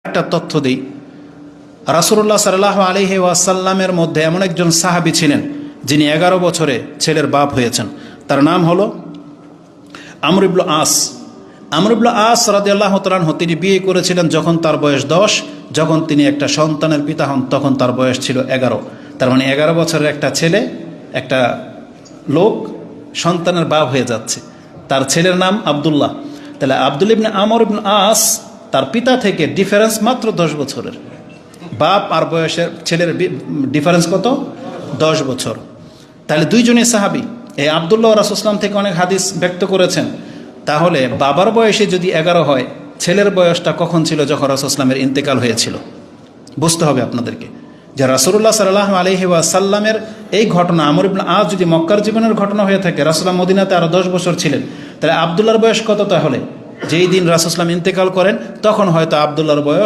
একটা তথ্য দিই, রাসূলুল্লাহ সাল্লাল্লাহু আলাইহি ওয়াসাল্লামের মধ্যে এমন একজন সাহাবী ছিলেন যিনি 11 বছরে ছেলের বাপ হয়েছেন। তার নাম হলো আমর ইবনে আস। আমর ইবনে আস রাদিয়াল্লাহু তাআলা আনহু, তিনি বিয়ে করেছিলেন যখন তার বয়স 10। যখন তিনি একটা সন্তানের পিতা হন তখন তার বয়স ছিল 11। তার মানে 11 বছরের একটা ছেলে, একটা লোক সন্তানের বাপ হয়ে যাচ্ছে। তার ছেলের নাম আব্দুল্লাহ। তাহলে আব্দুল ইবনে আমর ইবনে আস, তার পিতা থেকে ডিফারেন্স মাত্র 10 বছরের। বাপ আর বয়সের ছেলের ডিফারেন্স কত? 10 বছর। তাহলে দুইজনই সাহাবী। এই আব্দুল্লাহ রাসূলুল্লাহ সাল্লাল্লাহু আলাইহি ওয়াসাল্লাম থেকে অনেক হাদিস ব্যক্ত করেছেন। তাহলে বাবার বয়সে যদি 11 হয়, ছেলের বয়সটা কখন ছিল যখন রাসূলুল্লাহ সাল্লাল্লাহু আলাইহি ওয়াসাল্লামের ইন্তেকাল হয়েছিল? বুঝতে হবে আপনাদেরকে যে রাসূলুল্লাহ সাল্লাল্লাহু আলাইহি ওয়াসাল্লামের এই ঘটনা, আমর ইবনে আস যদি মক্কার জীবনের ঘটনা হয়ে থাকে, রাসূলুল্লাহ মদিনাতে আরো 10 বছর ছিলেন, তাহলে আব্দুল্লাহর বয়স কত? তাহলে যেই দিন রাসূলুল্লাহ ইন্তেকাল করেন তখন হয়তো আব্দুল্লাহর বয়স